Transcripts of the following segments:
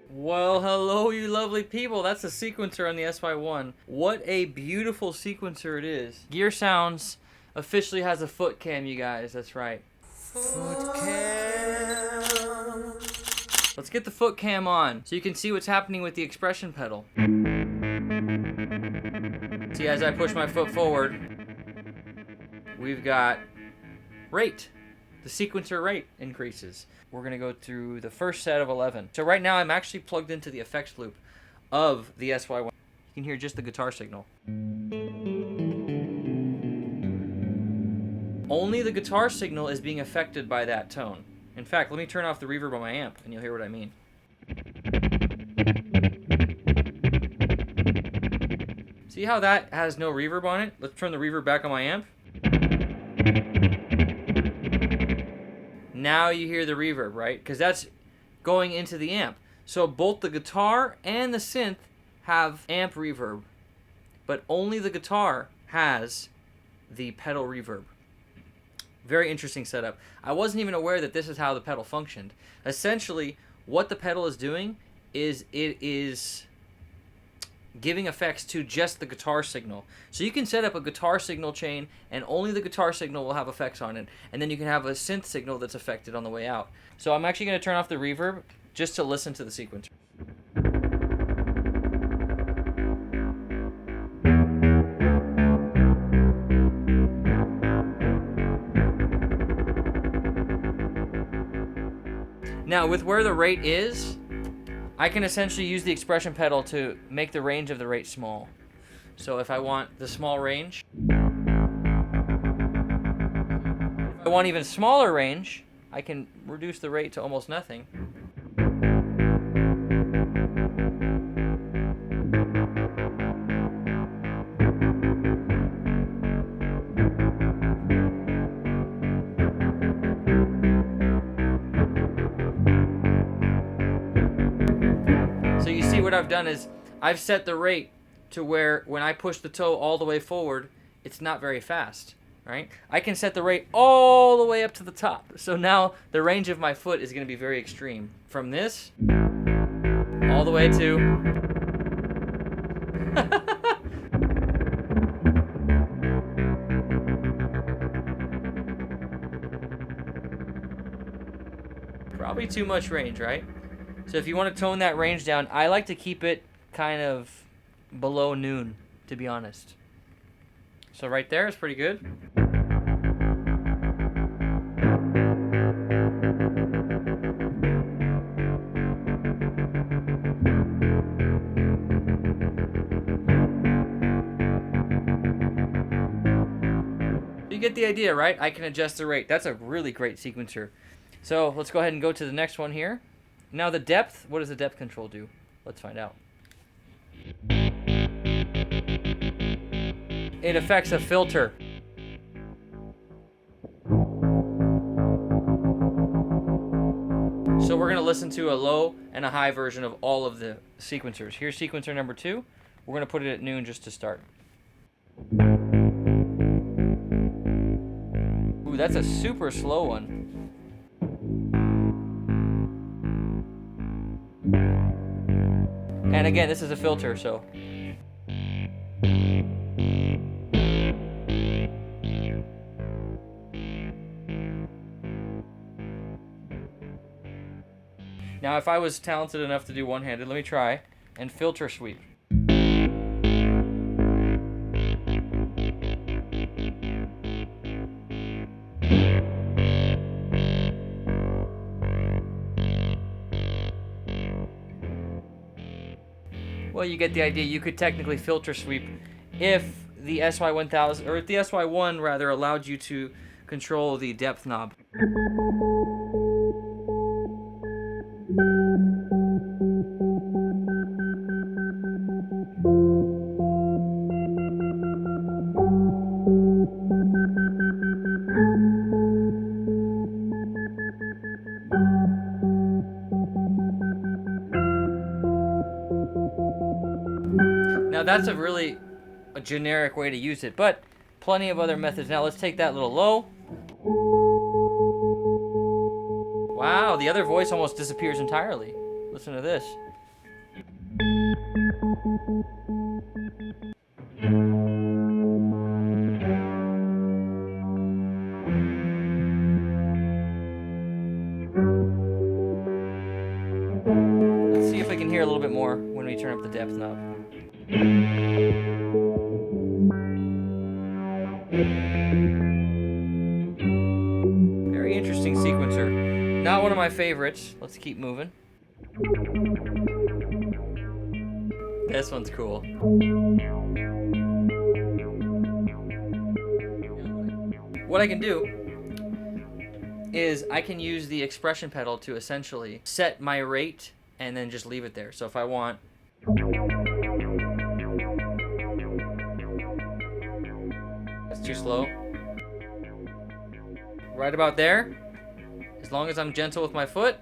Well, hello, you lovely people. That's a sequencer on the SY-1. What a beautiful sequencer it is. Gear Sounds officially has a foot cam, you guys. That's right. Foot cam. Let's get the foot cam on so you can see what's happening with the expression pedal. See, as I push my foot forward, we've got rate. The sequencer rate increases. We're going to go through the first set of 11. So right now I'm actually plugged into the effects loop of the SY-1. You can hear just the guitar signal. Only the guitar signal is being affected by that tone. In fact, let me turn off the reverb on my amp and you'll hear what I mean. See how that has no reverb on it? Let's turn the reverb back on my amp. Now you hear the reverb, right? Because that's going into the amp. So both the guitar and the synth have amp reverb, but only the guitar has the pedal reverb. Very interesting setup. I wasn't even aware that this is how the pedal functioned. Essentially, what the pedal is doing is it is giving effects to just the guitar signal. So you can set up a guitar signal chain and only the guitar signal will have effects on it. And then you can have a synth signal that's affected on the way out. So I'm actually going to turn off the reverb just to listen to the sequencer. Now with where the rate is, I can essentially use the expression pedal to make the range of the rate small. So if I want the small range, if I want even smaller range, I can reduce the rate to almost nothing. So you see what I've done is I've set the rate to where when I push the toe all the way forward, it's not very fast, right? I can set the rate all the way up to the top. So now the range of my foot is going to be very extreme. From this all the way to probably too much range, right? So if you want to tone that range down, I like to keep it kind of below noon, to be honest. So right there is pretty good. You get the idea, right? I can adjust the rate. That's a really great sequencer. So let's go ahead and go to the next one here. Now the depth, what does the depth control do? Let's find out. It affects a filter. listen to a low and a high version of all of the sequencers. Here's sequencer number 2. We're going to put it at noon just to start. Ooh, that's a super slow one. And again, this is a filter, so. Now, if I was talented enough to do one-handed, let me try and filter sweep. Well, you get the idea. You could technically filter sweep if the SY-1000, or if the SY-1 rather, allowed you to control the depth knob. Now that's a really generic way to use it, but plenty of other methods. Now let's take that little low. Wow, the other voice almost disappears entirely. Listen to this. Let's see if we can hear a little bit more when we turn up the depth knob. Very interesting sequencer. Not one of my favorites. Let's keep moving. This one's cool. What I can do is I can use the expression pedal to essentially set my rate and then just leave it there. So if I want... That's too slow. Right about there. As long as I'm gentle with my foot.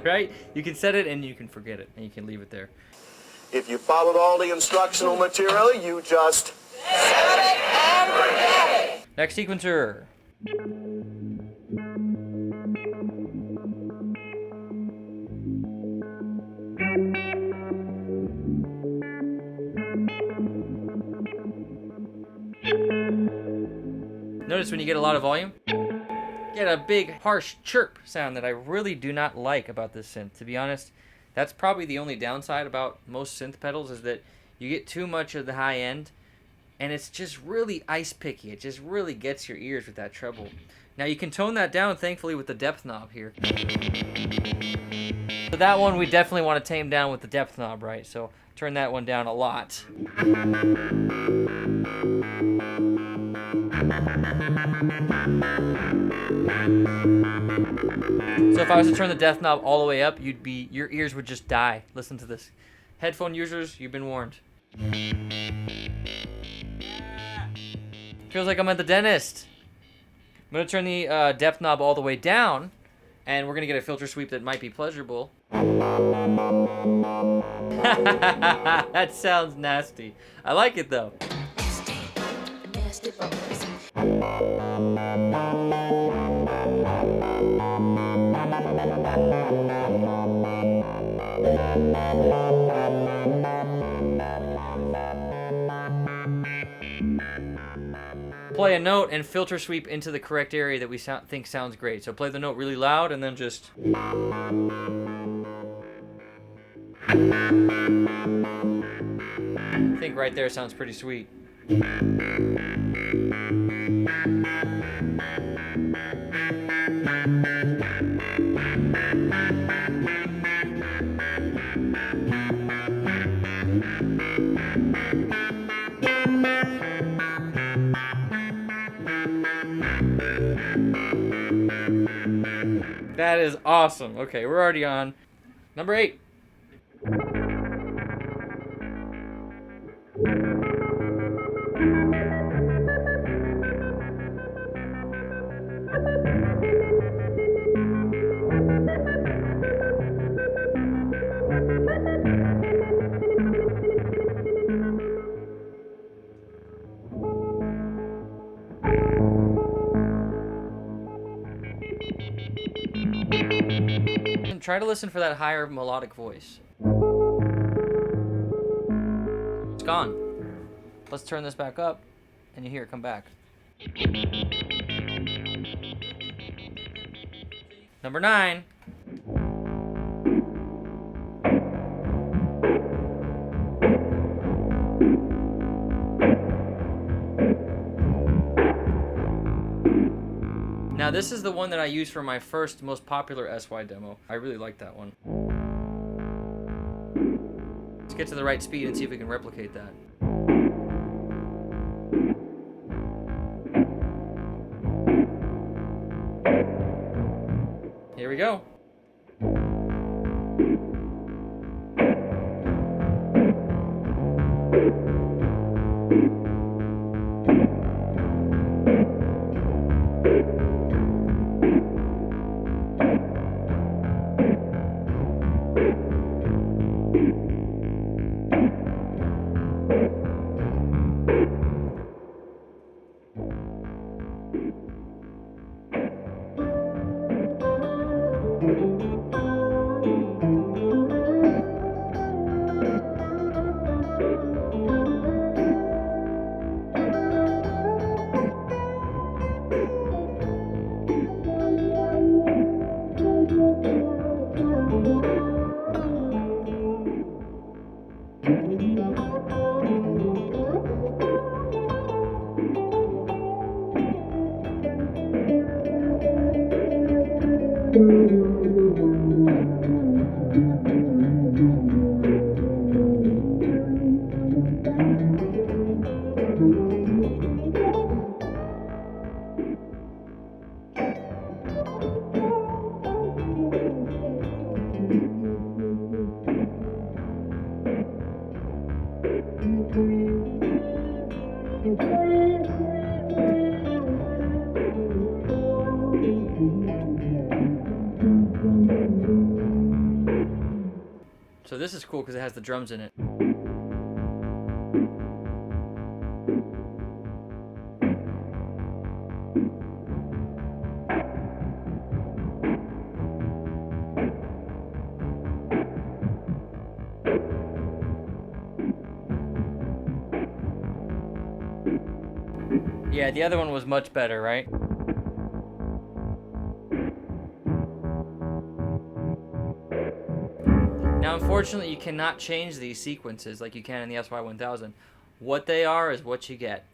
Right? You can set it and you can forget it, and you can leave it there. If you followed all the instructional material, you just set it and forget it. Next sequencer. Notice when you get a lot of volume, get a big harsh chirp sound that I really do not like about this synth. To be honest, that's probably the only downside about most synth pedals, is that you get too much of the high end and it's just really ice picky. It just really gets your ears with that treble. Now you can tone that down, thankfully, with the depth knob here. So that one we definitely want to tame down with the depth knob, right? So turn that one down a lot. So if I was to turn the depth knob all the way up, your ears would just die. Listen to this. Headphone users, you've been warned. Feels like I'm at the dentist. I'm going to turn the depth knob all the way down, and we're going to get a filter sweep that might be pleasurable. That sounds nasty. I like it though. Play a note and filter sweep into the correct area that we think sounds great. So play the note really loud and then just... I think right there sounds pretty sweet. That is awesome. Okay, we're already on number 8. And try to listen for that higher melodic voice. It's gone. Let's turn this back up, and you hear it come back. Number 9. Now this is the one that I used for my first most popular SY demo. I really like that one. Let's get to the right speed and see if we can replicate that. Here we go. So this is cool because it has the drums in it. Yeah, the other one was much better, right? Now, unfortunately, you cannot change these sequences like you can in the SY-1000. What they are is what you get.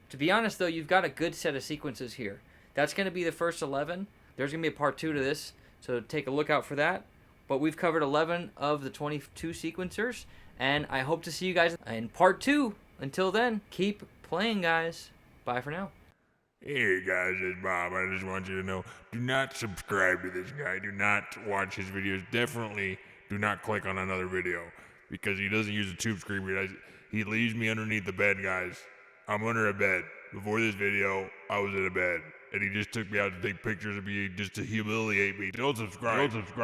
To be honest, though, you've got a good set of sequences here. That's going to be the first 11. There's going to be a part 2 to this, so take a look out for that. But we've covered 11 of the 22 sequencers, and I hope to see you guys in part 2. Until then, keep playing, guys. Bye for now. Hey guys, it's Bob. I just want you to know, do not subscribe to this guy. Do not watch his videos. Definitely do not click on another video because he doesn't use a tube screen. He leaves me underneath the bed, guys. I'm under a bed. Before this video, I was in a bed. And he just took me out to take pictures of me just to humiliate me. Don't subscribe.